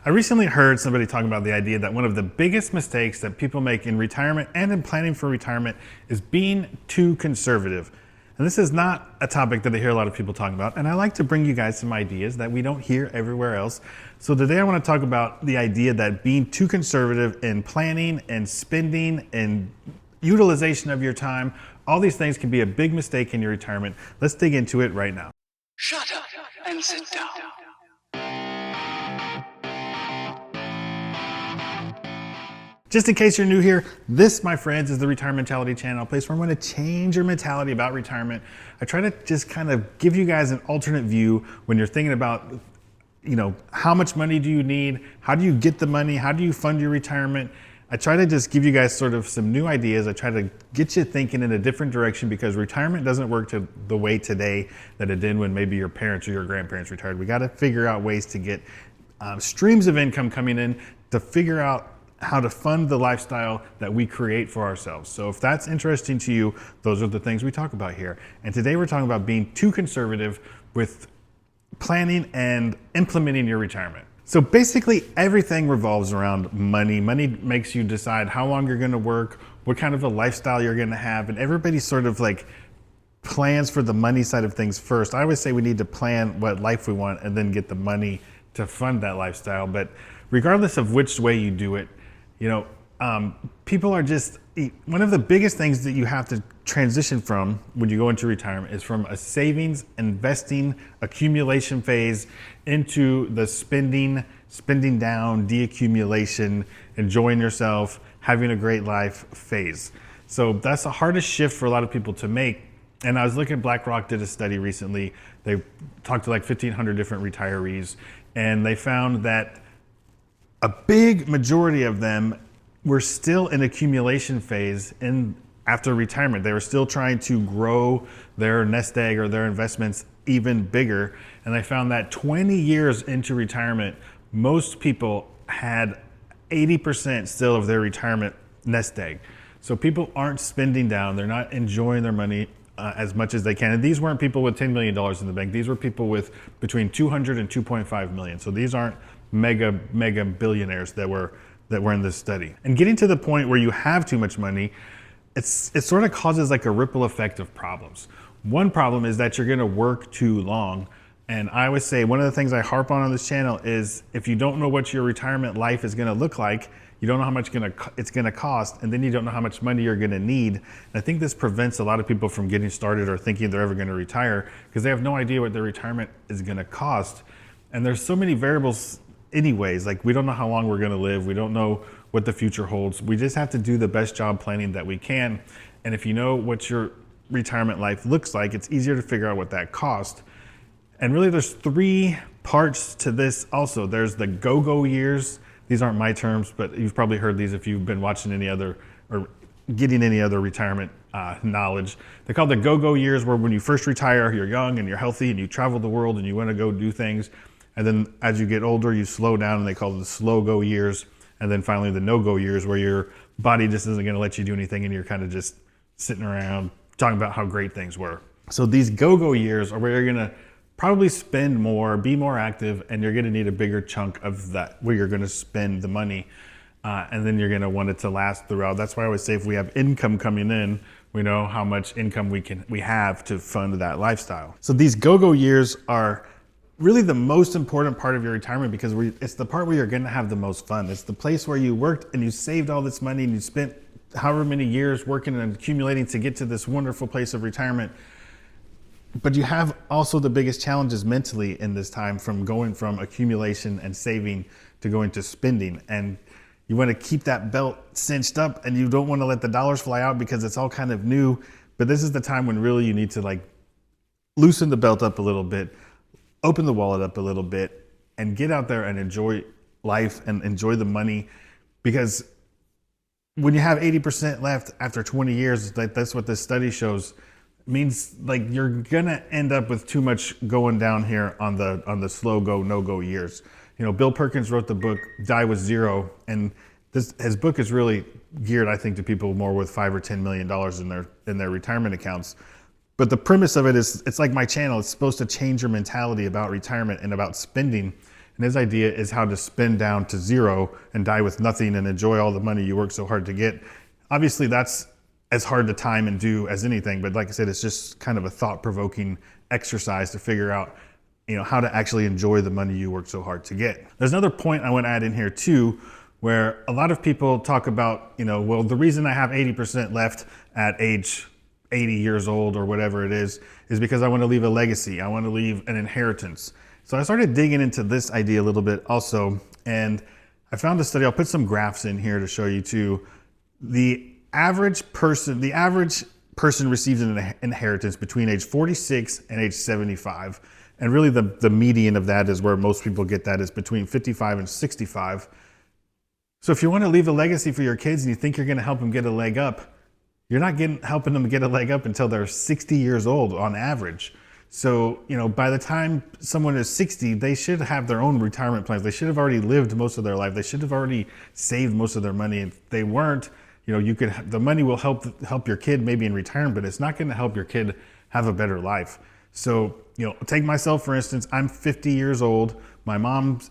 I recently heard somebody talking about the idea that one of the biggest mistakes that people make in retirement and in planning for retirement is being too conservative. And this is not a topic that I hear a lot of people talking about. And I like to bring you guys some ideas that we don't hear everywhere else. So today I want to talk about the idea that being too conservative in planning and spending and utilization of your time, all these things can be a big mistake in your retirement. Let's dig into it right now. Shut up and sit down. Just in case you're new here, this, my friends, is the Retirement Mentality channel, a place where I'm going to change your mentality about retirement. I try to just kind of give you guys an alternate view when you're thinking about, how much money do you need? How do you get the money? How do you fund your retirement? I try to just give you guys sort of some new ideas. I try to get you thinking in a different direction because retirement doesn't work the way today that it did when maybe your parents or your grandparents retired. We got to figure out ways to get streams of income coming in to figure out how to fund the lifestyle that we create for ourselves. So if that's interesting to you, those are the things we talk about here. And today we're talking about being too conservative with planning and implementing your retirement. So basically everything revolves around money. Money makes you decide how long you're gonna work, what kind of a lifestyle you're gonna have, and everybody sort of like plans for the money side of things first. I always say we need to plan what life we want and then get the money to fund that lifestyle. But regardless of which way you do it, people are just, one of the biggest things that you have to transition from when you go into retirement is from a savings, investing, accumulation phase into the spending down, deaccumulation, enjoying yourself, having a great life phase. So that's the hardest shift for a lot of people to make. And I was looking, BlackRock did a study recently. They talked to like 1,500 different retirees, and they found that a big majority of them were still in accumulation phase after retirement. They were still trying to grow their nest egg or their investments even bigger. And they found that 20 years into retirement, most people had 80% still of their retirement nest egg. So people aren't spending down. They're not enjoying their money as much as they can. And these weren't people with $10 million in the bank. These were people with between 200 and 2.5 million. So these aren't mega billionaires that were in this study. And getting to the point where you have too much money, it sort of causes like a ripple effect of problems. One problem is that you're gonna work too long. And I always say, one of the things I harp on this channel is if you don't know what your retirement life is gonna look like, you don't know how much it's gonna cost, and then you don't know how much money you're gonna need. And I think this prevents a lot of people from getting started or thinking they're ever gonna retire because they have no idea what their retirement is gonna cost. And there's so many variables anyways, like we don't know how long we're gonna live. We don't know what the future holds. We just have to do the best job planning that we can. And if you know what your retirement life looks like, it's easier to figure out what that costs. And really there's three parts to this also. There's the go-go years. These aren't my terms, but you've probably heard these if you've been watching any other or getting any other retirement knowledge. They're called the go-go years, where when you first retire, you're young and you're healthy and you travel the world and you wanna go do things. And then as you get older, you slow down, and they call it the slow-go years. And then finally the no-go years, where your body just isn't gonna let you do anything and you're kind of just sitting around talking about how great things were. So these go-go years are where you're gonna probably spend more, be more active, and you're gonna need a bigger chunk of that where you're gonna spend the money. And then you're gonna want it to last throughout. That's why I always say if we have income coming in, we know how much income we have to fund that lifestyle. So these go-go years are really the most important part of your retirement because it's the part where you're gonna have the most fun. It's the place where you worked and you saved all this money and you spent however many years working and accumulating to get to this wonderful place of retirement. But you have also the biggest challenges mentally in this time, from going from accumulation and saving to going to spending. And you wanna keep that belt cinched up and you don't wanna let the dollars fly out because it's all kind of new. But this is the time when really you need to like loosen the belt up a little bit, open the wallet up a little bit, and get out there and enjoy life and enjoy the money. Because when you have 80% left after 20 years, that's what this study shows, means like you're gonna end up with too much going down here on the slow go, no go years. Bill Perkins wrote the book Die With Zero, and his book is really geared, I think, to people more with $5 or $10 million in their retirement accounts. But the premise of it is, it's like my channel. It's supposed to change your mentality about retirement and about spending. And his idea is how to spend down to zero and die with nothing and enjoy all the money you work so hard to get. Obviously, that's as hard to time and do as anything, but like I said, it's just kind of a thought-provoking exercise to figure out, how to actually enjoy the money you work so hard to get. There's another point I want to add in here too, where a lot of people talk about, well, the reason I have 80% left at age 80 years old or whatever it is because I want to leave a legacy. I want to leave an inheritance. So I started digging into this idea a little bit also, and I found a study. I'll put some graphs in here to show you too. The average person receives an inheritance between age 46 and age 75. And really the median of that is where most people get that, is between 55 and 65. So if you want to leave a legacy for your kids and you think you're going to help them get a leg up, you're not helping them get a leg up until they're 60 years old on average. So, by the time someone is 60, they should have their own retirement plans. They should have already lived most of their life. They should have already saved most of their money. If they weren't, the money will help your kid maybe in retirement, but it's not going to help your kid have a better life. So, take myself, for instance. I'm 50 years old. My mom's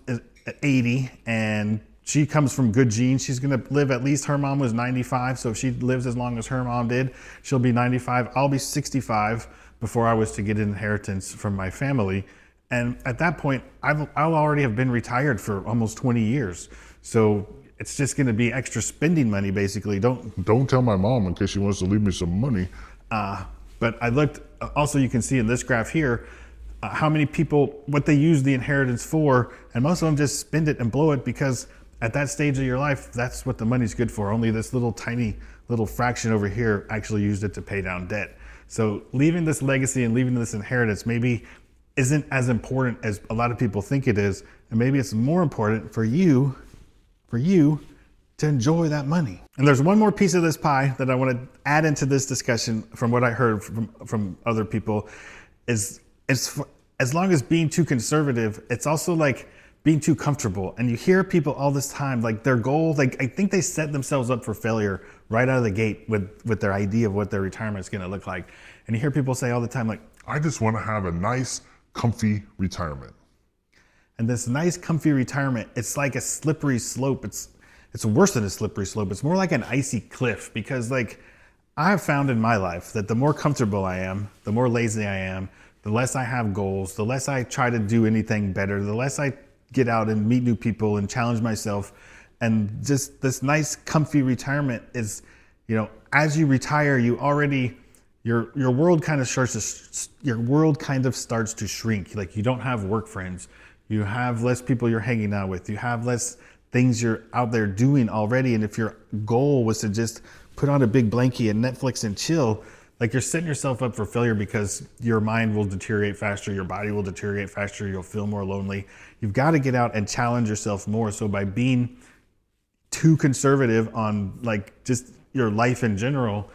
80, and she comes from good genes. She's going to live, at least her mom was 95. So if she lives as long as her mom did, she'll be 95. I'll be 65 before I was to get an inheritance from my family. And at that point, I'll already have been retired for almost 20 years. So it's just going to be extra spending money, basically. Don't tell my mom in case she wants to leave me some money. But I looked, also you can see in this graph here, how many people, what they use the inheritance for, and most of them just spend it and blow it because at that stage of your life, that's what the money's good for. Only this tiny fraction over here actually used it to pay down debt. So leaving this legacy and leaving this inheritance maybe isn't as important as a lot of people think it is. And maybe it's more important for you to enjoy that money. And there's one more piece of this pie that I want to add into this discussion from what I heard from other people is as long as being too conservative, it's also like being too comfortable. And you hear people all this time, like their goal, like I think they set themselves up for failure right out of the gate with their idea of what their retirement is going to look like. And you hear people say all the time, like, I just want to have a nice, comfy retirement. And this nice, comfy retirement, it's like a slippery slope. It's worse than a slippery slope. It's more like an icy cliff, because like I have found in my life that the more comfortable I am, the more lazy I am, the less I have goals, the less I try to do anything better, the less I get out and meet new people and challenge myself. And just this nice, comfy retirement is, as you retire, you already, your world kind of starts to shrink. Like you don't have work friends. You have less people you're hanging out with. You have less things you're out there doing already. And if your goal was to just put on a big blankie and Netflix and chill, like you're setting yourself up for failure, because your mind will deteriorate faster, your body will deteriorate faster, you'll feel more lonely. You've got to get out and challenge yourself more. So by being too conservative on like just your life in general,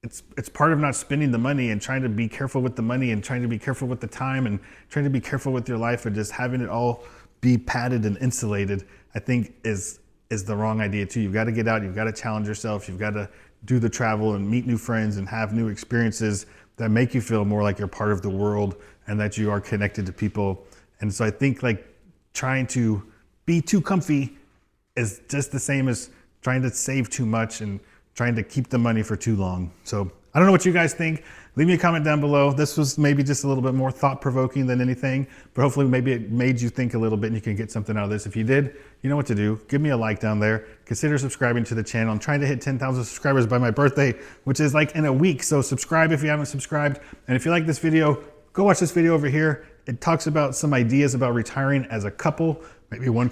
it's part of not spending the money and trying to be careful with the money and trying to be careful with the time and trying to be careful with your life, and just having it all be padded and insulated, I think is the wrong idea too. You've got to get out, you've got to challenge yourself, you've got to do the travel and meet new friends and have new experiences that make you feel more like you're part of the world and that you are connected to people. And so I think like trying to be too comfy is just the same as trying to save too much and trying to keep the money for too long. So I don't know what you guys think. Leave me a comment down below. This was maybe just a little bit more thought-provoking than anything, but hopefully maybe it made you think a little bit and you can get something out of this. If you did, you know what to do. Give me a like down there. Consider subscribing to the channel. I'm trying to hit 10,000 subscribers by my birthday, which is like in a week. So subscribe if you haven't subscribed. And if you like this video, go watch this video over here. It talks about some ideas about retiring as a couple. Maybe one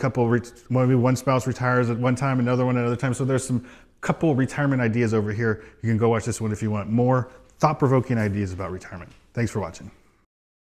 spouse retires at one time, another one at another time. So there's some couple retirement ideas over here. You can go watch this one if you want more thought-provoking ideas about retirement. Thanks for watching.